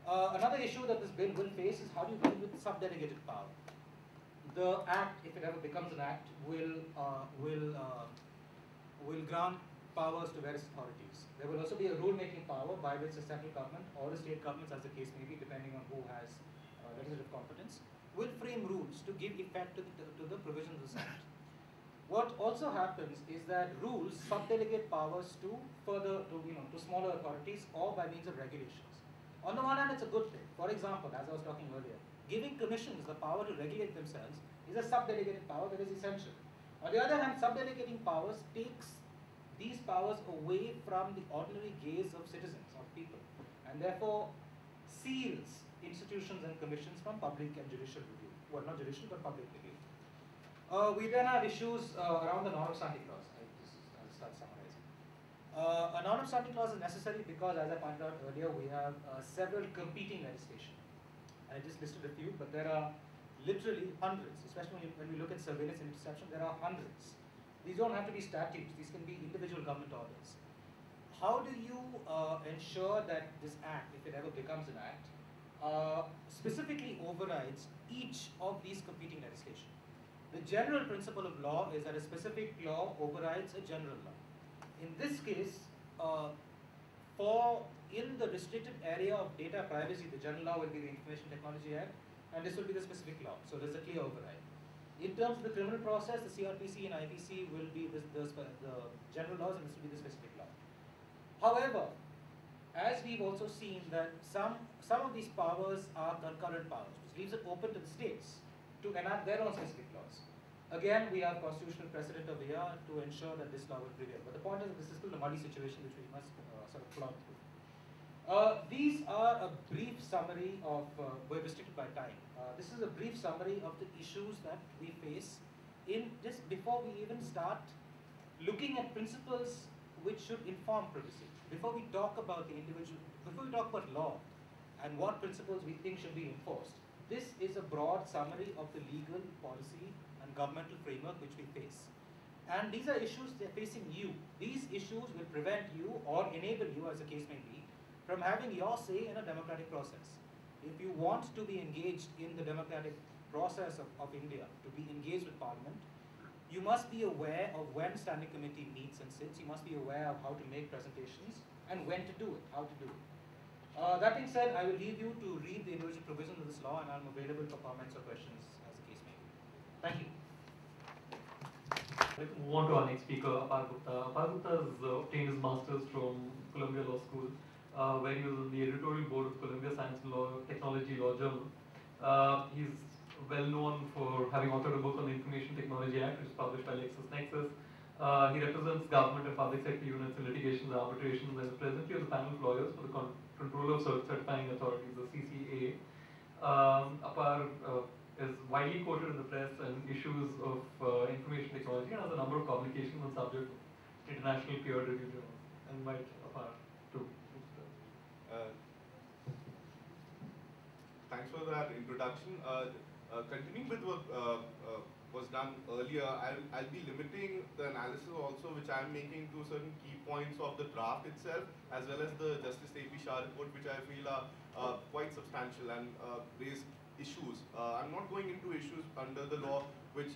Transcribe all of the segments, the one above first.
Another issue that this bill will face is how do you deal with sub-delegated power. The act, if it ever becomes an act, will grant powers to various authorities. There will also be a rule-making power by which the central government or the state governments, as the case may be, depending on who has legislative competence, will frame rules to give effect to the provisions of the Act. What also happens is that rules subdelegate powers to to smaller authorities or by means of regulations. On the one hand, it's a good thing. For example, as I was talking earlier, giving commissions the power to regulate themselves is a subdelegated power that is essential. On the other hand, subdelegating powers takes these powers away from the ordinary gaze of citizens, of people, and therefore seals institutions and commissions from public and judicial review. Well, not judicial, but public review. We then have issues around the non-obstante clause. I'll start summarizing. A non-obstante clause is necessary because, as I pointed out earlier, we have several competing legislation. I just listed a few, but there are literally hundreds, especially when we look at surveillance and interception, there are hundreds. These don't have to be statutes, these can be individual government orders. How do you ensure that this act, if it ever becomes an act, specifically overrides each of these competing legislation? The general principle of law is that a specific law overrides a general law. In this case, in the restricted area of data privacy, the general law will be the Information Technology Act, and this will be the specific law. So there's a clear override. In terms of the criminal process, the CRPC and IPC will be the general laws, and this will be the specific law. However, as we've also seen that some of these powers are concurrent powers, which leaves it open to the states to enact their own specific laws. Again, we have constitutional precedent over here to ensure that this law will prevail. But the point is that this is still a muddy situation which we must sort of plot through. These are a brief summary of, we're restricted by time. This is a brief summary of the issues that we face in just before we even start looking at principles which should inform privacy. Before we talk about the individual, before we talk about law and what principles we think should be enforced, this is a broad summary of the legal, policy, and governmental framework which we face. And these are issues that are facing you. These issues will prevent you or enable you, as the case may be, from having your say in a democratic process. If you want to be engaged in the democratic process of India, to be engaged with Parliament, you must be aware of when Standing Committee meets and sits. You must be aware of how to make presentations and when to do it, how to do it. That being said, I will leave you to read the individual provisions of this law, and I'm available for comments or questions as the case may be. Thank you. Let's move on to our next speaker, Apar Gupta. Apar Gupta has obtained his master's from Columbia Law School, where he was on the editorial board of Columbia Science and Technology Law Journal. He's well known for having authored a book on the Information Technology Act, which is published by LexisNexis. He represents government and public sector units in litigations and arbitrations, and is presently on the panel of lawyers for the Controller of Certifying Authorities, the CCA. Apar is widely quoted in the press and issues of information technology, and has a number of publications on subject of international peer review journals. I invite Apar to. Thanks for that introduction. Continuing with what was done earlier, I'll be limiting the analysis also which I'm making to certain key points of the draft itself, as well as the Justice A.P. Shah report, which I feel are quite substantial and raise issues. I'm not going into issues under the law which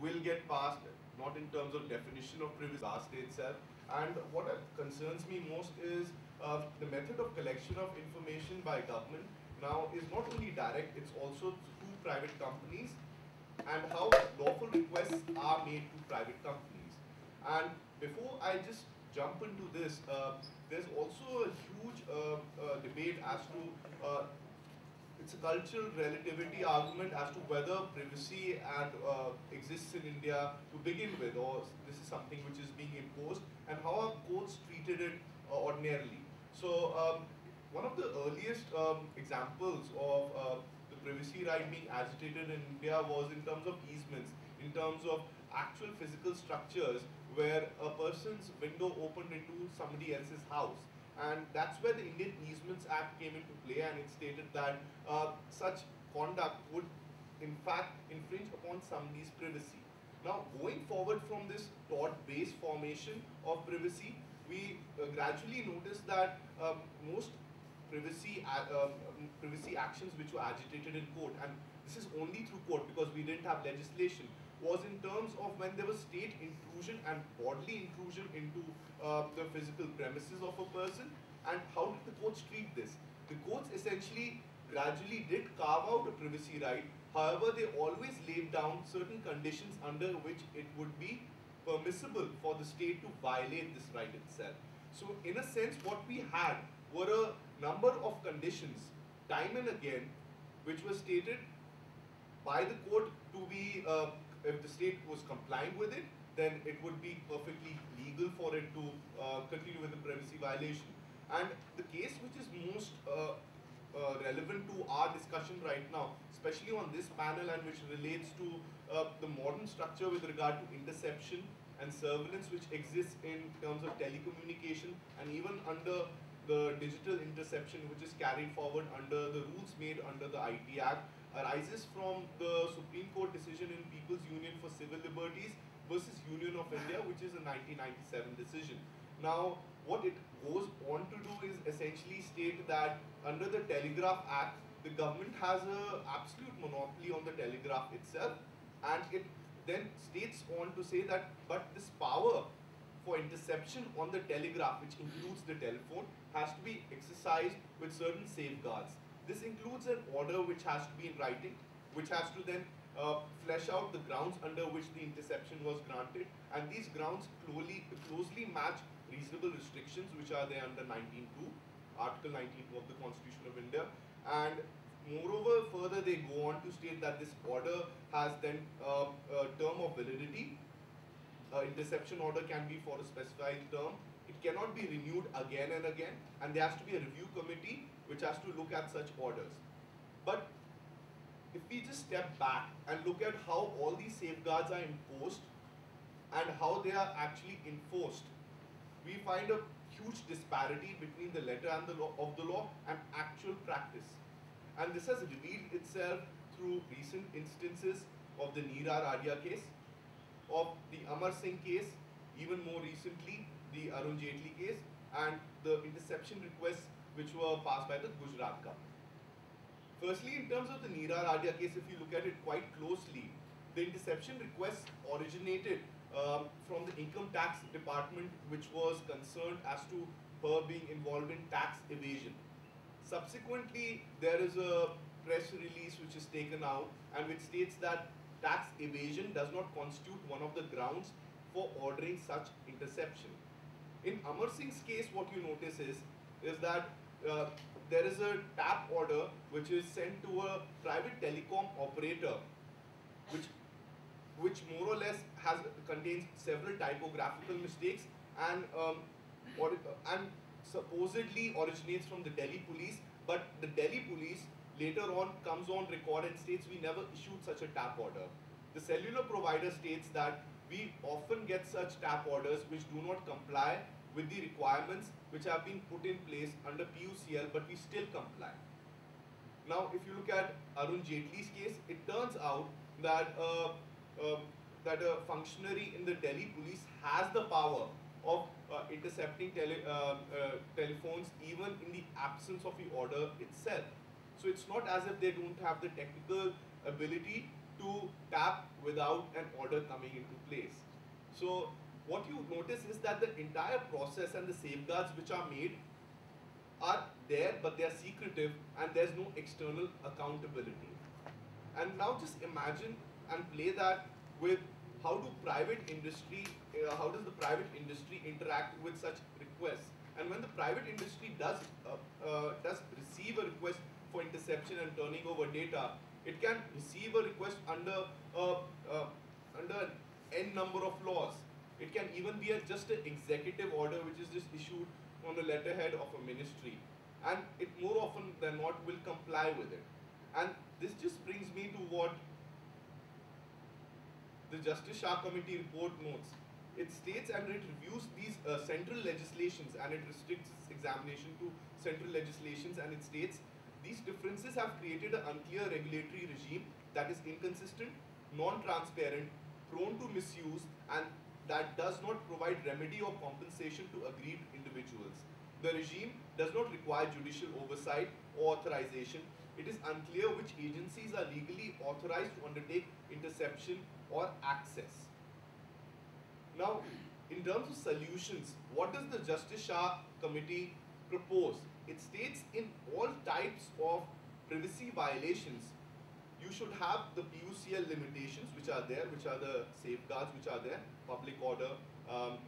will get passed, not in terms of definition of privacy itself. And what concerns me most is the method of collection of information by government now is not only direct, it's also through private companies, and how lawful requests are made to private companies. And before I just jump into this, there's also a huge debate as to, it's a cultural relativity argument as to whether privacy exists in India to begin with, or this is something which is being imposed, and how are courts treated it ordinarily. So one of the earliest examples of the privacy right being agitated in India was in terms of easements, in terms of actual physical structures where a person's window opened into somebody else's house. And that's where the Indian Easements Act came into play, and it stated that such conduct would in fact infringe upon somebody's privacy. Now, going forward from this tort-based formation of privacy, we gradually noticed that most privacy actions which were agitated in court, and this is only through court because we didn't have legislation, was in terms of when there was state intrusion and bodily intrusion into the physical premises of a person. And how did the courts treat this? The courts essentially gradually did carve out a privacy right. However, they always laid down certain conditions under which it would be permissible for the state to violate this right itself. So in a sense, what we had were a number of conditions, time and again, which were stated by the court to be, if the state was complying with it, then it would be perfectly legal for it to continue with the privacy violation. And the case which is most relevant to our discussion right now, especially on this panel, and which relates to the modern structure with regard to interception and surveillance which exists in terms of telecommunication, and even under the digital interception which is carried forward under the rules made under the IT Act, arises from the Supreme Court decision in People's Union for Civil Liberties versus Union of India, which is a 1997 decision. Now, what it goes on to do is essentially state that under the Telegraph Act, the government has an absolute monopoly on the telegraph itself, and it then states on to say that, but this power for interception on the telegraph, which includes the telephone, has to be exercised with certain safeguards. This includes an order which has to be in writing, which has to then flesh out the grounds under which the interception was granted, and these grounds closely match reasonable restrictions which are there under 19(2), Article 19(2) of the Constitution of India. And moreover, further they go on to state that this order has then a term of validity. Interception order can be for a specified term. It cannot be renewed again and again, and there has to be a review committee which has to look at such orders. But if we just step back and look at how all these safeguards are imposed and how they are actually enforced, we find a huge disparity between the letter and the law of the law and actual practice. And this has revealed itself through recent instances of the Neera Radia case, of the Amar Singh case, even more recently the Arun Jaitley case, and the interception requests which were passed by the Gujarat government. Firstly, in terms of the Neera Radia case, if you look at it quite closely, the interception request originated from the income tax department, which was concerned as to her being involved in tax evasion. Subsequently, there is a press release which is taken out and which states that tax evasion does not constitute one of the grounds for ordering such interception. In Amar Singh's case, what you notice is that there is a TAP order which is sent to a private telecom operator, which more or less contains several typographical mistakes and supposedly originates from the Delhi police, but the Delhi police later on comes on record and states we never issued such a TAP order. The cellular provider states that we often get such TAP orders which do not comply with the requirements which have been put in place under PUCL, but we still comply. Now, if you look at Arun Jaitley's case, it turns out that that a functionary in the Delhi police has the power of intercepting telephones even in the absence of the order itself. So it's not as if they don't have the technical ability to tap without an order coming into place. So what you notice is that the entire process and the safeguards which are made are there, but they are secretive and there's no external accountability. And now just imagine and play that with how does the private industry interact with such requests? And when the private industry does receive a request for interception and turning over data, it can receive a request under under n number of laws. It can even be just an executive order which is just issued on the letterhead of a ministry, and it more often than not will comply with it. And this just brings me to what the Justice Shah Committee report notes. It states and it reviews these central legislations and it restricts its examination to central legislations, and it states these differences have created an unclear regulatory regime that is inconsistent, non-transparent, prone to misuse, and that does not provide remedy or compensation to aggrieved individuals. The regime does not require judicial oversight or authorization. It is unclear which agencies are legally authorized to undertake interception or access. Now, in terms of solutions, what does the Justice Shah Committee propose? It states in all types of privacy violations, you should have the PUCL limitations which are there, which are the safeguards which are there, public order,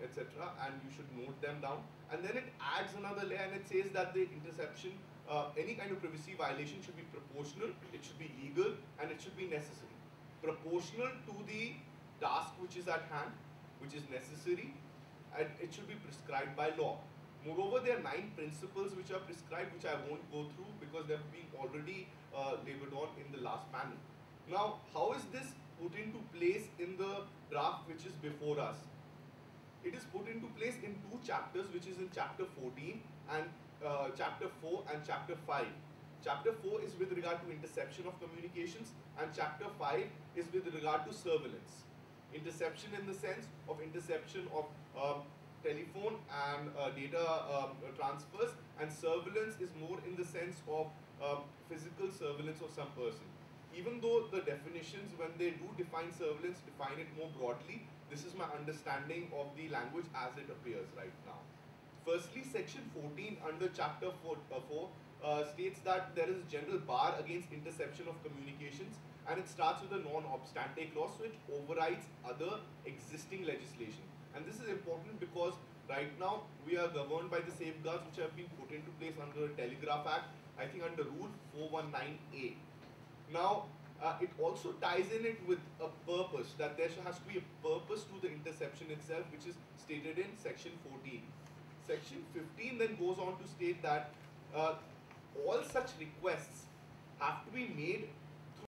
etc. And you should note them down. And then it adds another layer and it says that the interception, any kind of privacy violation should be proportional, it should be legal, and it should be necessary. Proportional to the task which is at hand, which is necessary, and it should be prescribed by law. Moreover, there are 9 principles which are prescribed, which I won't go through because they've been already labored on in the last panel. Now, how is this put into place in the draft which is before us? It is put into place in 2 chapters, which is in chapter 14 and chapter 4 and chapter 5. Chapter 4 is with regard to interception of communications, and chapter 5 is with regard to surveillance. Interception in the sense of interception of telephone and data transfers, and surveillance is more in the sense of physical surveillance of some person. Even though the definitions, when they do define surveillance, define it more broadly, this is my understanding of the language as it appears right now. Firstly, section 14 under chapter 4 states that there is a general bar against interception of communications, and it starts with a non-obstante clause, so it overrides other existing legislation. And this is important because right now we are governed by the safeguards which have been put into place under the Telegraph Act, I think under Rule 419A. Now, it also ties in it with a purpose, that there has to be a purpose to the interception itself, which is stated in section 14. Section 15 then goes on to state that all such requests have to be made